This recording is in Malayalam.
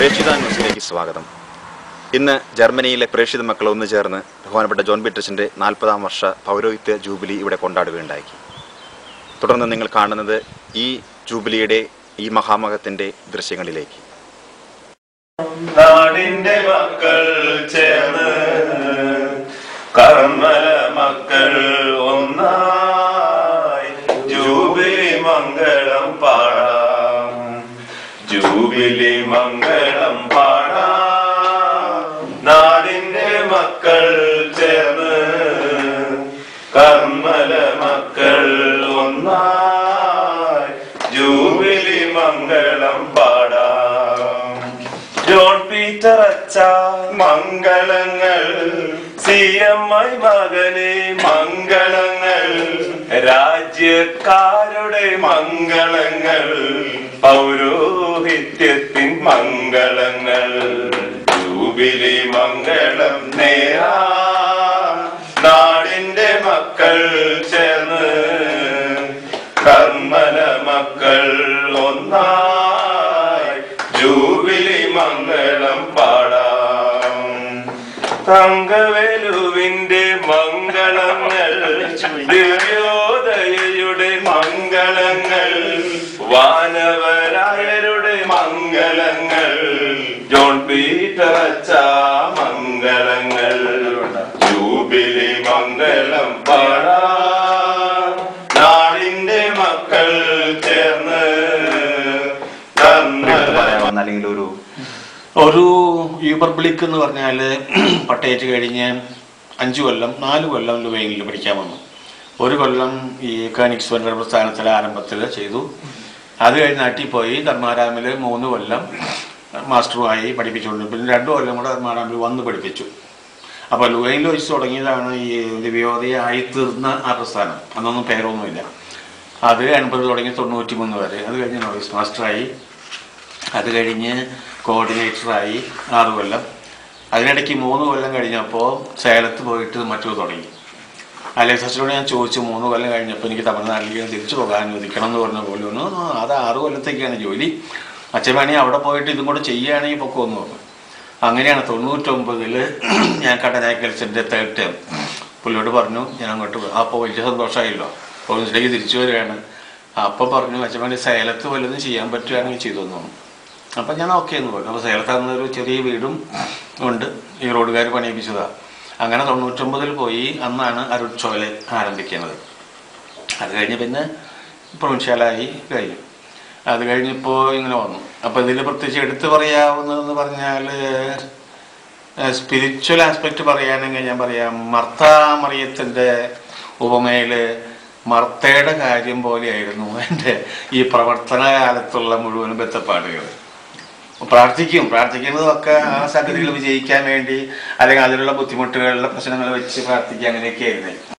പ്രേക്ഷിത ന്യൂസിലേക്ക് സ്വാഗതം. ഇന്ന് ജർമ്മനിയിലെ പ്രേക്ഷിത മക്കൾ ഒന്നു ചേർന്ന് ബഹുമാനപ്പെട്ട ജോൺ പീറ്റേഴ്സിൻ്റെ 40-ാം വർഷ പൗരോഹിത്യ ജൂബിലി ഇവിടെ കൊണ്ടാടുകയുണ്ടായി. തുടർന്ന് നിങ്ങൾ കാണുന്നത് ഈ ജൂബിലിയുടെ ഈ മഹാമഹത്തിൻ്റെ ദൃശ്യങ്ങളിലേക്ക്. നാടിന്റെ മക്കൾ ചേർന്ന് കർമ്മല മക്കൾ ഒന്നായി ജൂബിലി മംഗളം പാടാം, ജൂബിലി മംഗളം പാടാം. നാടിന്റെ മക്കൾ ചേർന്ന് കർമ്മല മക്കൾ ഒന്നായി ജൂബിലി മംഗളം പാടാം. ജോൺ പീറ്റർ അച്ഛ മംഗളങ്ങൾ, CMI മകനെ മംഗളങ്ങൾ, രാജ്യക്കാരുടെ മംഗളങ്ങൾ, പൗരോഹിത്യത്തിൻ മംഗളങ്ങൾ, ജൂബിലി മംഗളം നേരാ. നാടിന്റെ മക്കൾ ചേർന്ന് കർമ്മല മക്കൾ ഒന്നായി ജൂബിലി മംഗളം പാടാം. തങ്കവേലുവിന്റെ മംഗളങ്ങൾ, ദിവ്യോദയയുടെ മംഗളങ്ങൾ, വാനവരായരുടെ മംഗളങ്ങൾ, ജോൺ പീറ്റർ അച്ഛ മംഗളങ്ങൾ, ജൂബിലി മംഗളം പാടാം. നാടിന്റെ മക്കൾ ചേർന്ന് അല്ലെങ്കിൽ ഒരു യൂബർബിളിക്ക് എന്ന് പറഞ്ഞാൽ പട്ടേറ്റ് കഴിഞ്ഞ് 5 കൊല്ലം 4 കൊല്ലം ലുവൈനിൽ പഠിക്കാൻ വന്നു. 1 കൊല്ലം ഈ കാനിക്സ് വൻകര പ്രസ്ഥാനത്തിലെ ആരംഭത്തിൽ ചെയ്തു. അത് കഴിഞ്ഞ് നാട്ടിൽ പോയി ധർമാരാമിൽ 3 കൊല്ലം മാസ്റ്ററുമായി പഠിപ്പിച്ചുകൊണ്ട് പിന്നെ 2 കൊല്ലം കൂടെ ധർമാരാമിൽ വന്ന് പഠിപ്പിച്ചു. അപ്പോൾ ലുവൈനിൽ വെച്ച് തുടങ്ങിയതാണ് ഈ ദിവ്യോദയായി തീർന്ന ആ പ്രസ്ഥാനം. അന്നൊന്നും പേരൊന്നുമില്ല. അത് 80 തുടങ്ങി 93 വരെ. അത് കഴിഞ്ഞ് നോയിസ് മാസ്റ്ററായി. അത് കഴിഞ്ഞ് കോർഡിനേറ്ററായി 6 കൊല്ലം. അതിനിടയ്ക്ക് 3 കൊല്ലം കഴിഞ്ഞപ്പോൾ സേലത്ത് പോയിട്ട് മറ്റു തുടങ്ങി. അലക്സ് അച്ഛനോട് ഞാൻ ചോദിച്ചു, 3 കൊല്ലം കഴിഞ്ഞപ്പോൾ എനിക്ക് തമിഴ്നാട്ടിലേക്ക് തിരിച്ചു പോകാൻ അനുവദിക്കണം എന്ന് പറഞ്ഞ പോലെ ഒന്ന് അത് 6 കൊല്ലത്തേക്കാണ് ജോലി. അച്ഛൻ വേണമെങ്കിൽ അവിടെ പോയിട്ട് ഇതും കൂടെ ചെയ്യുകയാണെങ്കിൽ പൊക്കമെന്ന് പറഞ്ഞു. അങ്ങനെയാണ് 99 ഞാൻ കടനായ്ക്കൽസിൻ്റെ 3rd ടേം പുള്ളിയോട് പറഞ്ഞു ഞാൻ അങ്ങോട്ട്. അപ്പോൾ വലിയ സന്തോഷമായില്ലോ, പ്രൊവിൻസിലേക്ക് തിരിച്ചു വരികയാണ്. അപ്പം പറഞ്ഞു അച്ഛൻ വേണ്ടി സേലത്ത് വല്ലതും ചെയ്യാൻ പറ്റുകയാണെങ്കിൽ ചെയ്തു തന്നു. അപ്പം ഞാൻ ഓക്കെ എന്ന് പറഞ്ഞു. അപ്പോൾ സേലത്താകുന്നൊരു ചെറിയ വീടും ഉണ്ട്, ഈ റോഡുകാർ പണിയിപ്പിച്ചതാണ്. അങ്ങനെ 99 പോയി. അന്നാണ് അരുട്ചോല ആരംഭിക്കുന്നത്. അത് കഴിഞ്ഞ് പിന്നെ പ്രൊവിൻഷ്യലായി കഴിഞ്ഞു. അത് കഴിഞ്ഞിപ്പോൾ ഇങ്ങനെ വന്നു. അപ്പോൾ ഇതിൽ പ്രത്യേകിച്ച് എടുത്തു പറയാവുന്നതെന്ന് പറഞ്ഞാൽ സ്പിരിച്വൽ ആസ്പെക്റ്റ് പറയുകയാണെങ്കിൽ ഞാൻ പറയാം, മർത്താ മറിയത്തിൻ്റെ ഉപമയിൽ മർത്തയുടെ കാര്യം പോലെയായിരുന്നു എൻ്റെ ഈ പ്രവർത്തന കാലത്തുള്ള മുഴുവനും ബന്ധപ്പാടുകൾ. പ്രാർത്ഥിക്കുന്നതൊക്കെ ആ സംഗതികൾ വിജയിക്കാൻ വേണ്ടി, അല്ലെങ്കിൽ അതിലുള്ള ബുദ്ധിമുട്ടുകളുടെ പ്രശ്നങ്ങൾ വെച്ച് പ്രാർത്ഥിക്കുക, അങ്ങനെയൊക്കെ ആയിരുന്നു.